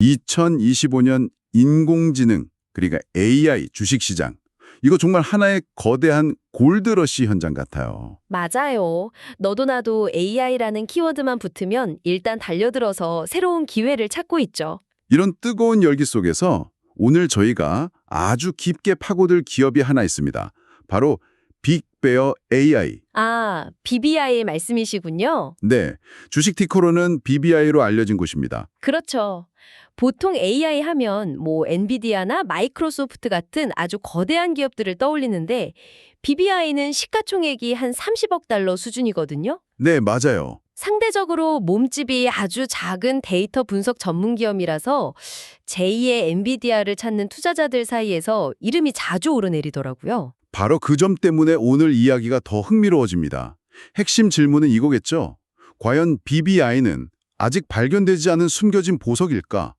2025년 인공지능, 그러니까 AI 주식시장. 이거 정말 하나의 거대한 골드러시 현장 같아요. 맞아요. 너도 나도 AI라는 키워드만 붙으면 일단 달려들어서 새로운 기회를 찾고 있죠. 이런 뜨거운 열기 속에서 오늘 저희가 아주 깊게 파고들 기업이 하나 있습니다. 바로 빅베어 AI. 아, BBI 말씀이시군요. 네, 주식 티커로는 BBI로 알려진 곳입니다. 그렇죠. 보통 AI 하면 엔비디아나 마이크로소프트 같은 아주 거대한 기업들을 떠올리는데 BBI는 시가총액이 한 30억 달러 수준이거든요. 네, 맞아요. 상대적으로 몸집이 아주 작은 데이터 분석 전문 기업이라서 제2의 엔비디아를 찾는 투자자들 사이에서 이름이 자주 오르내리더라고요. 바로 그 점 때문에 오늘 이야기가 더 흥미로워집니다. 핵심 질문은 이거겠죠. 과연 BBI는 아직 발견되지 않은 숨겨진 보석일까?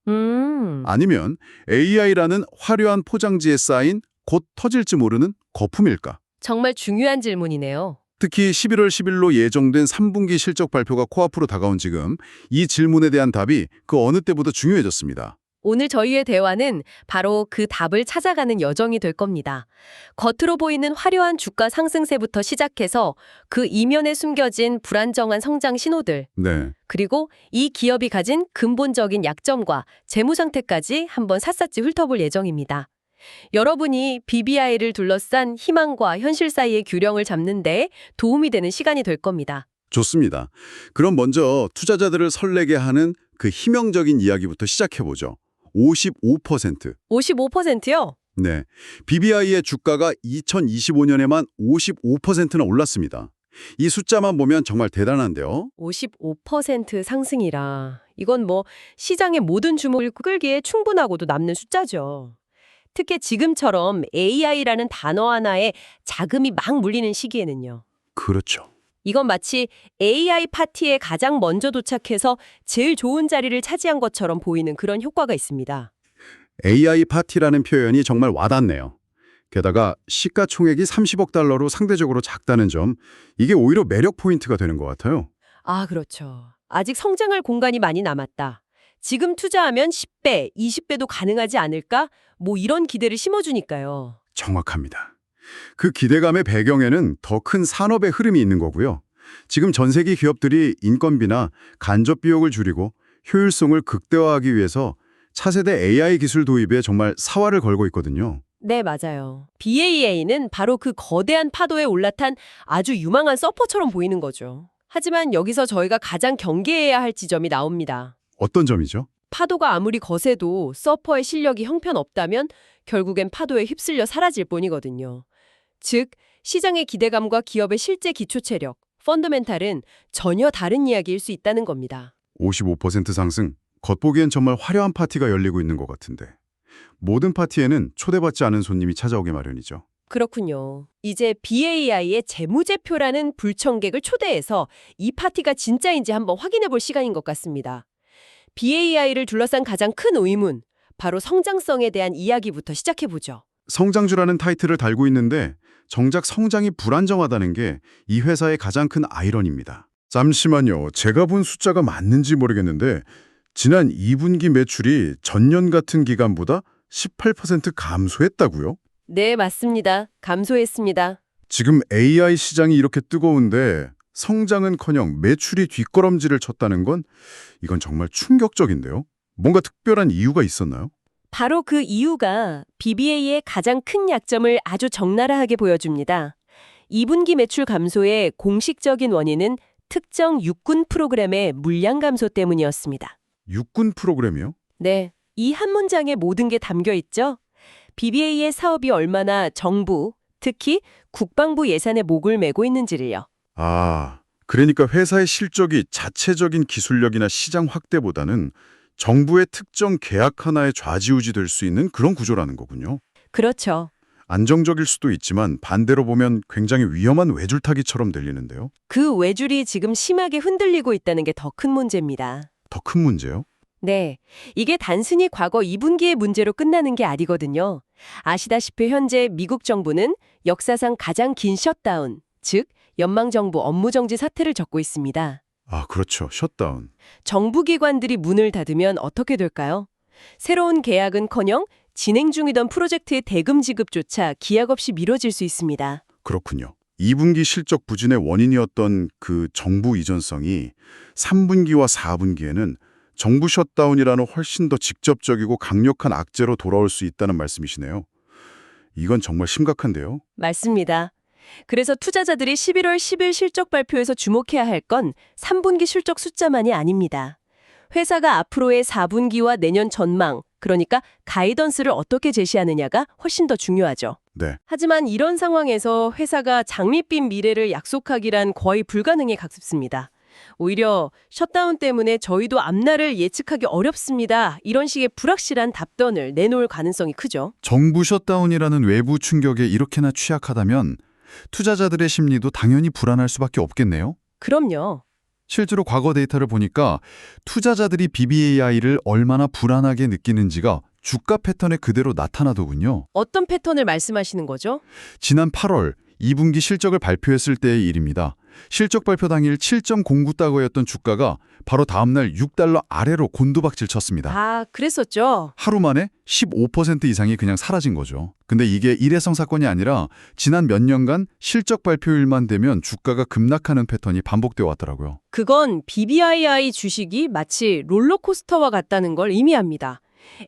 아니면 AI라는 화려한 포장지에 쌓인 곧 터질지 모르는 거품일까? 정말 중요한 질문이네요. 특히 11월 10일로 예정된 3분기 실적 발표가 코앞으로 다가온 지금 이 질문에 대한 답이 그 어느 때보다 중요해졌습니다. 오늘 저희의 대화는 바로 그 답을 찾아가는 여정이 될 겁니다. 겉으로 보이는 화려한 주가 상승세부터 시작해서 그 이면에 숨겨진 불안정한 성장 신호들, 네. 그리고 이 기업이 가진 근본적인 약점과 재무 상태까지 한번 샅샅이 훑어볼 예정입니다. 여러분이 BBI를 둘러싼 희망과 현실 사이의 균형을 잡는 데 도움이 되는 시간이 될 겁니다. 좋습니다. 그럼 먼저 투자자들을 설레게 하는 그 희망적인 이야기부터 시작해보죠. 55%. 55%요? 네. BBI의 주가가 2025년에만 55%나 올랐습니다. 이 숫자만 보면 정말 대단한데요. 55% 상승이라 이건 시장의 모든 주목을 끌기에 충분하고도 남는 숫자죠. 특히 지금처럼 AI라는 단어 하나에 자금이 막 물리는 시기에는요. 그렇죠. 이건 마치 AI 파티에 가장 먼저 도착해서 제일 좋은 자리를 차지한 것처럼 보이는 그런 효과가 있습니다. AI 파티라는 표현이 정말 와닿네요. 게다가 시가총액이 30억 달러로 상대적으로 작다는 점, 이게 오히려 매력 포인트가 되는 것 같아요. 아, 그렇죠. 아직 성장할 공간이 많이 남았다. 지금 투자하면 10배, 20배도 가능하지 않을까? 이런 기대를 심어주니까요. 정확합니다. 그 기대감의 배경에는 더 큰 산업의 흐름이 있는 거고요. 지금 전 세계 기업들이 인건비나 간접 비용을 줄이고 효율성을 극대화하기 위해서 차세대 AI 기술 도입에 정말 사활을 걸고 있거든요. 네, 맞아요. BAA는 바로 그 거대한 파도에 올라탄 아주 유망한 서퍼처럼 보이는 거죠. 하지만 여기서 저희가 가장 경계해야 할 지점이 나옵니다. 어떤 점이죠? 파도가 아무리 거세도 서퍼의 실력이 형편없다면 결국엔 파도에 휩쓸려 사라질 뿐이거든요. 즉, 시장의 기대감과 기업의 실제 기초 체력, 펀더멘탈은 전혀 다른 이야기일 수 있다는 겁니다. 55% 상승. 겉보기엔 정말 화려한 파티가 열리고 있는 것 같은데. 모든 파티에는 초대받지 않은 손님이 찾아오게 마련이죠. 그렇군요. 이제 BAI의 재무제표라는 불청객을 초대해서 이 파티가 진짜인지 한번 확인해 볼 시간인 것 같습니다. BAI를 둘러싼 가장 큰 의문, 바로 성장성에 대한 이야기부터 시작해 보죠. 성장주라는 타이틀을 달고 있는데 정작 성장이 불안정하다는 게 이 회사의 가장 큰 아이러니입니다. 잠시만요. 제가 본 숫자가 맞는지 모르겠는데 지난 2분기 매출이 전년 같은 기간보다 18% 감소했다고요? 네, 맞습니다. 감소했습니다. 지금 AI 시장이 이렇게 뜨거운데 성장은커녕 매출이 뒷걸음질을 쳤다는 건 이건 정말 충격적인데요. 뭔가 특별한 이유가 있었나요? 바로 그 이유가 BBA의 가장 큰 약점을 아주 적나라하게 보여줍니다. 2분기 매출 감소의 공식적인 원인은 특정 육군 프로그램의 물량 감소 때문이었습니다. 육군 프로그램이요? 네, 이 한 문장에 모든 게 담겨 있죠. BBA의 사업이 얼마나 정부, 특히 국방부 예산에 목을 메고 있는지를요. 아, 그러니까 회사의 실적이 자체적인 기술력이나 시장 확대보다는 정부의 특정 계약 하나에 좌지우지 될 수 있는 그런 구조라는 거군요. 그렇죠. 안정적일 수도 있지만 반대로 보면 굉장히 위험한 외줄타기처럼 들리는데요. 그 외줄이 지금 심하게 흔들리고 있다는 게 더 큰 문제입니다. 더 큰 문제요? 네, 이게 단순히 과거 2분기의 문제로 끝나는 게 아니거든요. 아시다시피 현재 미국 정부는 역사상 가장 긴 셧다운, 즉 연방정부 업무정지 사태를 겪고 있습니다. 아, 그렇죠. 셧다운. 정부 기관들이 문을 닫으면 어떻게 될까요? 새로운 계약은커녕 진행 중이던 프로젝트의 대금 지급조차 기약 없이 미뤄질 수 있습니다. 그렇군요. 2분기 실적 부진의 원인이었던 그 정부 이전성이 3분기와 4분기에는 정부 셧다운이라는 훨씬 더 직접적이고 강력한 악재로 돌아올 수 있다는 말씀이시네요. 이건 정말 심각한데요. 맞습니다. 그래서 투자자들이 11월 10일 실적 발표에서 주목해야 할 건 3분기 실적 숫자만이 아닙니다. 회사가 앞으로의 4분기와 내년 전망, 그러니까 가이던스를 어떻게 제시하느냐가 훨씬 더 중요하죠. 네. 하지만 이런 상황에서 회사가 장밋빛 미래를 약속하기란 거의 불가능에 가깝습니다. 오히려 셧다운 때문에 저희도 앞날을 예측하기 어렵습니다. 이런 식의 불확실한 답변을 내놓을 가능성이 크죠. 정부 셧다운이라는 외부 충격에 이렇게나 취약하다면 투자자들의 심리도 당연히 불안할 수밖에 없겠네요. 그럼요. 실제로 과거 데이터를 보니까 투자자들이 BBAI를 얼마나 불안하게 느끼는지가 주가 패턴에 그대로 나타나더군요. 어떤 패턴을 말씀하시는 거죠? 지난 8월 2분기 실적을 발표했을 때의 일입니다. 실적 발표 당일 7.09달러였던 주가가 바로 다음날 6달러 아래로 곤두박질 쳤습니다. 아, 그랬었죠. 하루 만에 15% 이상이 그냥 사라진 거죠. 근데 이게 일회성 사건이 아니라 지난 몇 년간 실적 발표일만 되면 주가가 급락하는 패턴이 반복되어 왔더라고요. 그건 BBII 주식이 마치 롤러코스터와 같다는 걸 의미합니다.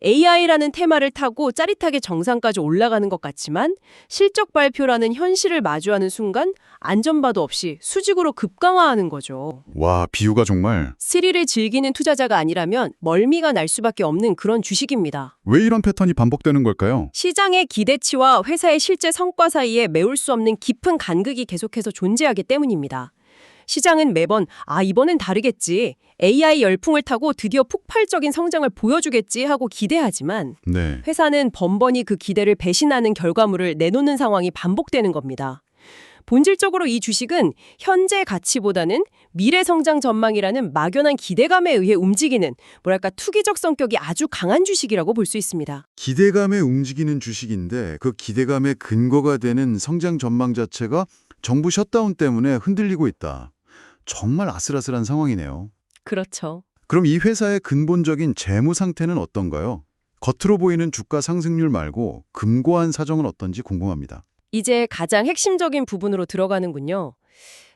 AI라는 테마를 타고 짜릿하게 정상까지 올라가는 것 같지만 실적 발표라는 현실을 마주하는 순간 안전바도 없이 수직으로 급강하하는 거죠. 와, 비유가 정말. 스릴을 즐기는 투자자가 아니라면 멀미가 날 수밖에 없는 그런 주식입니다. 왜 이런 패턴이 반복되는 걸까요? 시장의 기대치와 회사의 실제 성과 사이에 메울 수 없는 깊은 간극이 계속해서 존재하기 때문입니다. 시장은 매번 이번엔 다르겠지, AI 열풍을 타고 드디어 폭발적인 성장을 보여주겠지 하고 기대하지만 네. 회사는 번번이 그 기대를 배신하는 결과물을 내놓는 상황이 반복되는 겁니다. 본질적으로 이 주식은 현재 가치보다는 미래 성장 전망이라는 막연한 기대감에 의해 움직이는 투기적 성격이 아주 강한 주식이라고 볼 수 있습니다. 기대감에 움직이는 주식인데 그 기대감의 근거가 되는 성장 전망 자체가 정부 셧다운 때문에 흔들리고 있다. 정말 아슬아슬한 상황이네요. 그렇죠. 그럼 이 회사의 근본적인 재무 상태는 어떤가요? 겉으로 보이는 주가 상승률 말고 금고한 사정은 어떤지 궁금합니다. 이제 가장 핵심적인 부분으로 들어가는군요.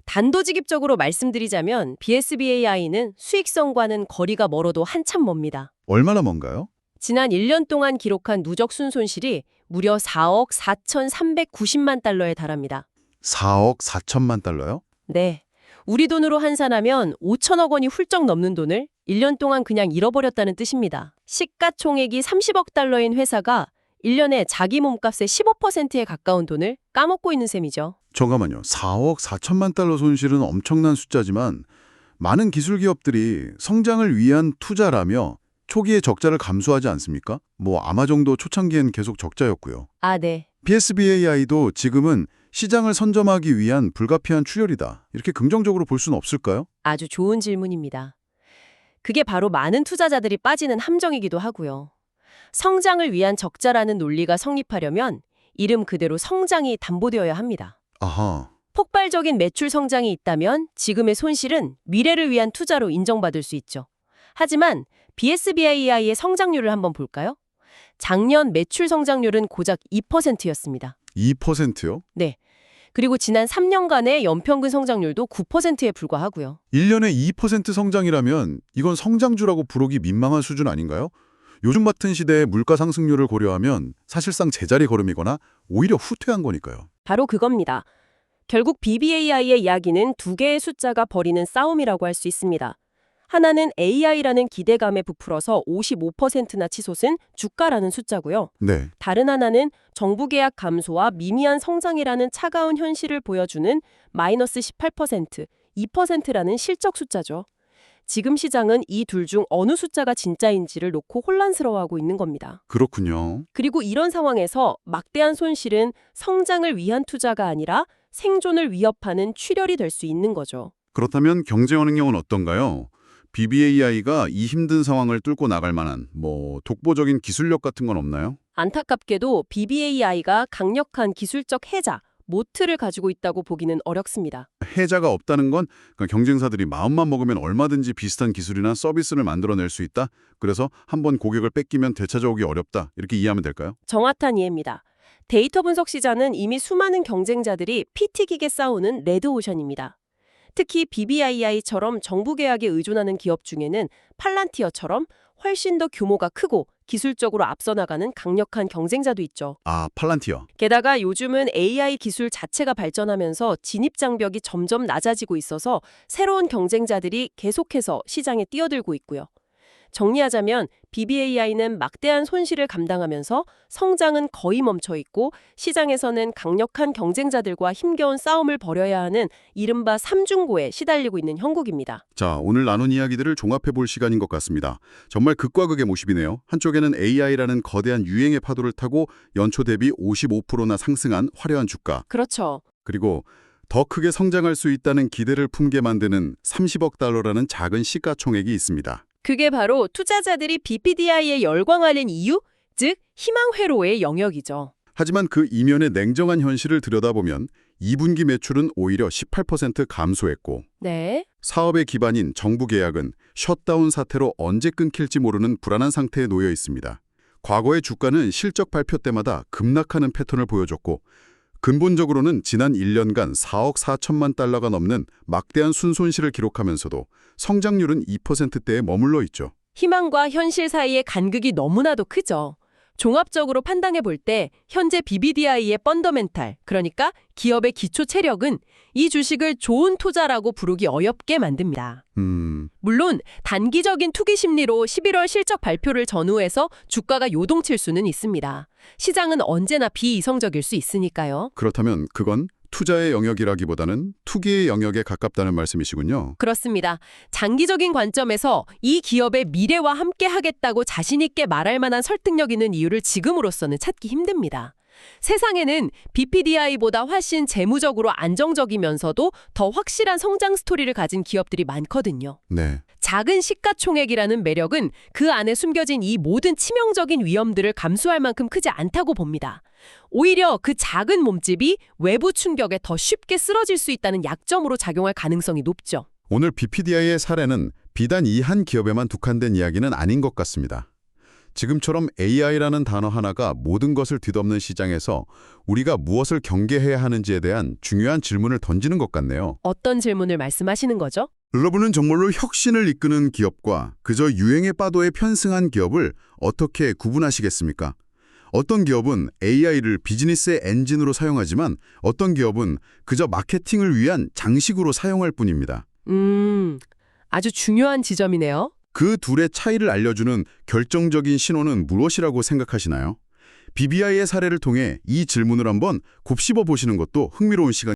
단도직입적으로 말씀드리자면 BSBAI는 수익성과는 거리가 멀어도 한참 멉니다. 얼마나 먼가요? 지난 1년 동안 기록한 누적 순손실이 무려 4억 4,390만 달러에 달합니다. 4억 4천만 달러요? 네. 우리 돈으로 환산하면 5천억 원이 훌쩍 넘는 돈을 1년 동안 그냥 잃어버렸다는 뜻입니다. 시가총액이 30억 달러인 회사가 1년에 자기 몸값의 15%에 가까운 돈을 까먹고 있는 셈이죠. 잠깐만요. 4억 4천만 달러 손실은 엄청난 숫자지만 많은 기술 기업들이 성장을 위한 투자라며 초기에 적자를 감수하지 않습니까? 아마존도 초창기엔 계속 적자였고요. 네. BSBAI도 지금은 시장을 선점하기 위한 불가피한 출혈이다. 이렇게 긍정적으로 볼 수는 없을까요? 아주 좋은 질문입니다. 그게 바로 많은 투자자들이 빠지는 함정이기도 하고요. 성장을 위한 적자라는 논리가 성립하려면 이름 그대로 성장이 담보되어야 합니다. 아하. 폭발적인 매출 성장이 있다면 지금의 손실은 미래를 위한 투자로 인정받을 수 있죠. 하지만 BSBAI의 성장률을 한번 볼까요? 작년 매출 성장률은 고작 2%였습니다. 2%요? 네. 그리고 지난 3년간의 연평균 성장률도 9%에 불과하고요. 1년에 2% 성장이라면 이건 성장주라고 부르기 민망한 수준 아닌가요? 요즘 같은 시대에 물가 상승률을 고려하면 사실상 제자리 걸음이거나 오히려 후퇴한 거니까요. 바로 그겁니다. 결국 BBAI의 이야기는 두 개의 숫자가 벌이는 싸움이라고 할 수 있습니다. 하나는 AI라는 기대감에 부풀어서 55%나 치솟은 주가라는 숫자고요. 네. 다른 하나는 정부 계약 감소와 미미한 성장이라는 차가운 현실을 보여주는 마이너스 18%, 2%라는 실적 숫자죠. 지금 시장은 이 둘 중 어느 숫자가 진짜인지를 놓고 혼란스러워하고 있는 겁니다. 그렇군요. 그리고 이런 상황에서 막대한 손실은 성장을 위한 투자가 아니라 생존을 위협하는 출혈이 될 수 있는 거죠. 그렇다면 경제 원행력은 어떤가요? BBAI가 이 힘든 상황을 뚫고 나갈 만한 독보적인 기술력 같은 건 없나요? 안타깝게도 BBAI가 강력한 기술적 해자, 모트를 가지고 있다고 보기는 어렵습니다. 해자가 없다는 건 그러니까 경쟁사들이 마음만 먹으면 얼마든지 비슷한 기술이나 서비스를 만들어낼 수 있다. 그래서 한번 고객을 뺏기면 되찾아오기 어렵다. 이렇게 이해하면 될까요? 정확한 이해입니다. 데이터 분석 시장은 이미 수많은 경쟁자들이 피 튀기게 싸우는 레드오션입니다. 특히 BBII처럼 정부 계약에 의존하는 기업 중에는 팔란티어처럼 훨씬 더 규모가 크고 기술적으로 앞서 나가는 강력한 경쟁자도 있죠. 아, 팔란티어. 게다가 요즘은 AI 기술 자체가 발전하면서 진입 장벽이 점점 낮아지고 있어서 새로운 경쟁자들이 계속해서 시장에 뛰어들고 있고요. 정리하자면 BBAI는 막대한 손실을 감당하면서 성장은 거의 멈춰 있고 시장에서는 강력한 경쟁자들과 힘겨운 싸움을 벌여야 하는 이른바 삼중고에 시달리고 있는 형국입니다. 자, 오늘 나눈 이야기들을 종합해 볼 시간인 것 같습니다. 정말 극과 극의 모습이네요. 한쪽에는 AI라는 거대한 유행의 파도를 타고 연초 대비 55%나 상승한 화려한 주가. 그렇죠. 그리고 더 크게 성장할 수 있다는 기대를 품게 만드는 30억 달러라는 작은 시가총액이 있습니다. 그게 바로 투자자들이 BPDI에 열광하는 이유, 즉 희망 회로의 영역이죠. 하지만 그 이면의 냉정한 현실을 들여다보면 2분기 매출은 오히려 18% 감소했고 네. 사업의 기반인 정부 계약은 셧다운 사태로 언제 끊길지 모르는 불안한 상태에 놓여 있습니다. 과거의 주가는 실적 발표 때마다 급락하는 패턴을 보여줬고 근본적으로는 지난 1년간 4억 4천만 달러가 넘는 막대한 순손실을 기록하면서도 성장률은 2%대에 머물러 있죠. 희망과 현실 사이의 간극이 너무나도 크죠. 종합적으로 판단해 볼 때 현재 BBDI의 펀더멘탈, 그러니까 기업의 기초 체력은 이 주식을 좋은 투자라고 부르기 어렵게 만듭니다. 물론 단기적인 투기 심리로 11월 실적 발표를 전후해서 주가가 요동칠 수는 있습니다. 시장은 언제나 비이성적일 수 있으니까요. 그렇다면 그건 투자의 영역이라기보다는 투기의 영역에 가깝다는 말씀이시군요. 그렇습니다. 장기적인 관점에서 이 기업의 미래와 함께 하겠다고 자신 있게 말할 만한 설득력 있는 이유를 지금으로서는 찾기 힘듭니다. 세상에는 BPDI보다 훨씬 재무적으로 안정적이면서도 더 확실한 성장 스토리를 가진 기업들이 많거든요. 네. 작은 시가총액이라는 매력은 그 안에 숨겨진 이 모든 치명적인 위험들을 감수할 만큼 크지 않다고 봅니다. 오히려 그 작은 몸집이 외부 충격에 더 쉽게 쓰러질 수 있다는 약점으로 작용할 가능성이 높죠. 오늘 BPDI의 사례는 비단 이 한 기업에만 국한된 이야기는 아닌 것 같습니다. 지금처럼 AI라는 단어 하나가 모든 것을 뒤덮는 시장에서 우리가 무엇을 경계해야 하는지에 대한 중요한 질문을 던지는 것 같네요. 어떤 질문을 말씀하시는 거죠? 여러분은 정말로 혁신을 이끄는 기업과 그저 유행의 파도에 편승한 기업을 어떻게 구분하시겠습니까? 어떤 기업은 AI를 비즈니스의 엔진으로 사용하지만 어떤 기업은 그저 마케팅을 위한 장식으로 사용할 뿐입니다. 아주 중요한 지점이네요. 그 둘의 차이를 알려주는 결정적인 신호는 무엇이라고 생각하시나요? BBI의 사례를 통해 이 질문을 한번 곱씹어 보시는 것도 흥미로운 시간